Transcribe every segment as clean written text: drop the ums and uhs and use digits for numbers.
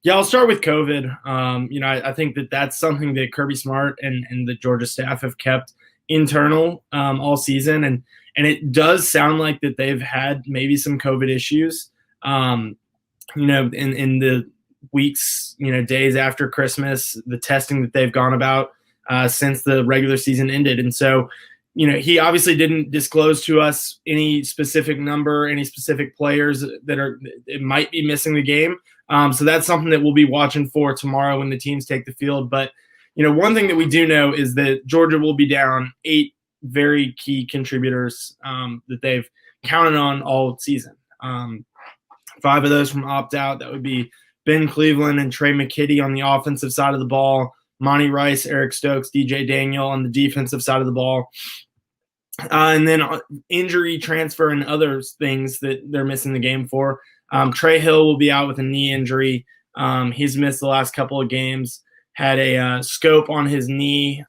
Yeah, I'll start with COVID. I think that that's something that Kirby Smart and the Georgia staff have kept internal all season, and it does sound like that they've had maybe some COVID issues. Um, in the weeks, days after Christmas, the testing that they've gone about since the regular season ended. And so, he obviously didn't disclose to us any specific number, any specific players that it might be missing the game. So that's something that we'll be watching for tomorrow when the teams take the field. But, one thing that we do know is that Georgia will be down 8 very key contributors that they've counted on all season. 5 of those from opt-out. That would be Ben Cleveland and Trey McKitty on the offensive side of the ball, Monty Rice, Eric Stokes, DJ Daniel on the defensive side of the ball. And then injury, transfer, and other things that they're missing the game for. Trey Hill will be out with a knee injury. He's missed the last couple of games, had a scope on his knee,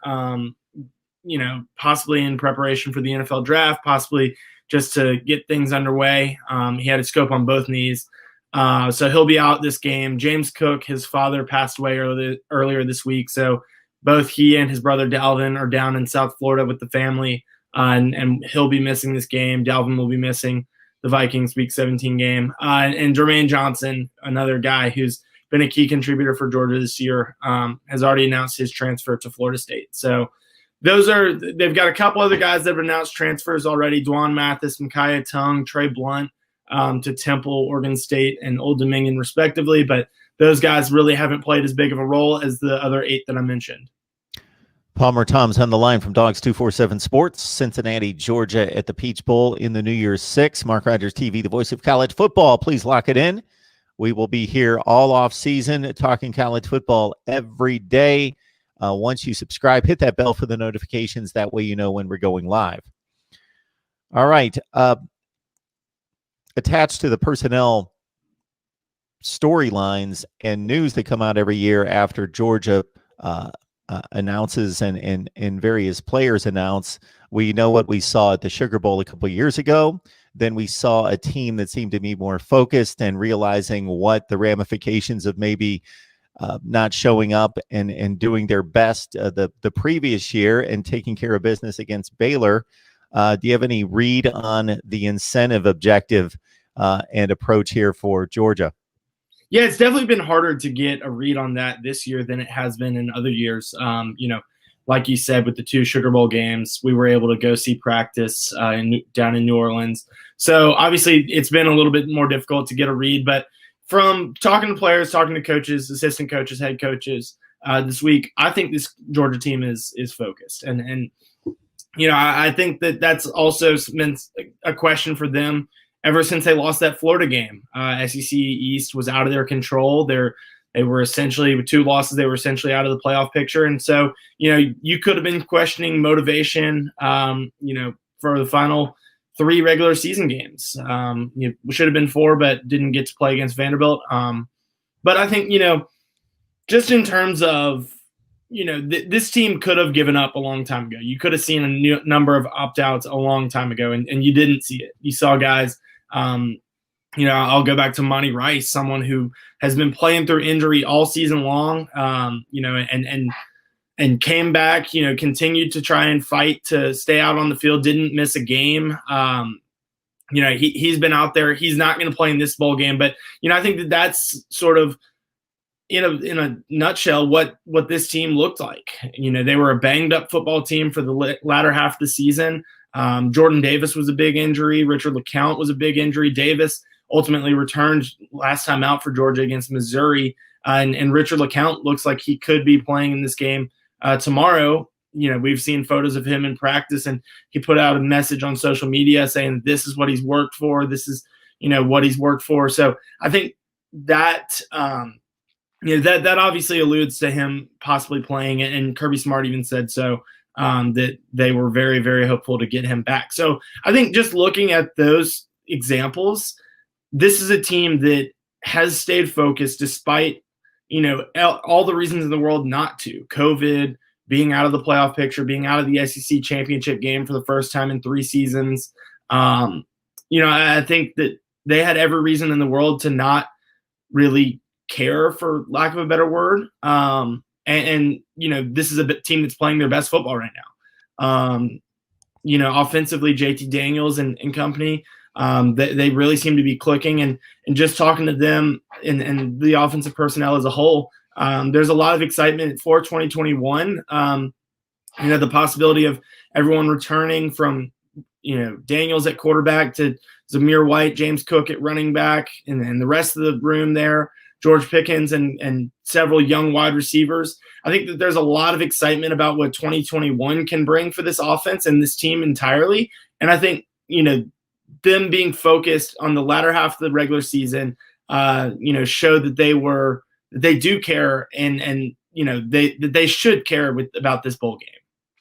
possibly in preparation for the NFL draft, possibly just to get things underway. He had a scope on both knees. So he'll be out this game. James Cook, his father, passed away earlier this week. So both he and his brother Dalvin are down in South Florida with the family, and he'll be missing this game. Dalvin will be missing the Vikings Week 17 game. And Jermaine Johnson, another guy who's been a key contributor for Georgia this year, has already announced his transfer to Florida State. So they've got a couple other guys that have announced transfers already: Dwan Mathis, Micaiah Tongue, Trey Blunt to Temple, Oregon State, and Old Dominion, respectively. But those guys really haven't played as big of a role as the other 8 that I mentioned. Palmer Tom's on the line from Dogs 247 Sports, Cincinnati, Georgia, at the Peach Bowl in the New Year's Six. Mark Rogers TV, the voice of college football. Please lock it in. We will be here all off season talking college football every day. Once you subscribe, hit that bell for the notifications. That way you know when we're going live. All right. Attached to the personnel storylines and news that come out every year after Georgia announces and various players announce, we know what we saw at the Sugar Bowl a couple of years ago. Then we saw a team that seemed to be more focused and realizing what the ramifications of maybe not showing up and doing their best the previous year and taking care of business against Baylor. Do you have any read on the incentive objective and approach here for Georgia? Yeah, it's definitely been harder to get a read on that this year than it has been in other years. Like you said, with the 2 Sugar Bowl games, we were able to go see practice down in New Orleans. So obviously it's been a little bit more difficult to get a read, but from talking to players, talking to coaches, assistant coaches, head coaches this week, I think this Georgia team is focused. And I think that that's also been a question for them ever since they lost that Florida game. SEC East was out of their control. They were essentially, with 2 losses, they were essentially out of the playoff picture. And so, you could have been questioning motivation, for the final 3 regular season games. It should have been 4, but didn't get to play against Vanderbilt. But I think, just in terms of, this team could have given up a long time ago. You could have seen a number of opt-outs a long time ago, and you didn't see it. You saw guys, I'll go back to Monty Rice, someone who has been playing through injury all season long, and came back, continued to try and fight to stay out on the field, didn't miss a game. He's been out there. He's not going to play in this bowl game, but, I think that that's sort of, in a nutshell, what this team looked like. They were a banged up football team for the latter half of the season. Jordan Davis was a big injury. Richard LeCount was a big injury. Davis ultimately returned last time out for Georgia against Missouri. And Richard LeCount looks like he could be playing in this game tomorrow. We've seen photos of him in practice, and he put out a message on social media saying this is what he's worked for. This is, what he's worked for. So I think that, that obviously alludes to him possibly playing, and Kirby Smart even said so, that they were very, very hopeful to get him back. So I think just looking at those examples, this is a team that has stayed focused despite, all the reasons in the world not to. COVID, being out of the playoff picture, being out of the SEC championship game for the first time in 3 seasons. I think that they had every reason in the world to not really care, for lack of a better word. And this is a team that's playing their best football right now. Offensively, JT Daniels and company, they really seem to be clicking. And just talking to them and the offensive personnel as a whole, there's a lot of excitement for 2021. The possibility of everyone returning from, Daniels at quarterback to Zamir White, James Cook at running back, and the rest of the room there, George Pickens and several young wide receivers. I think that there's a lot of excitement about what 2021 can bring for this offense and this team entirely. And I think, them being focused on the latter half of the regular season, showed that they do care and they should care about this bowl game.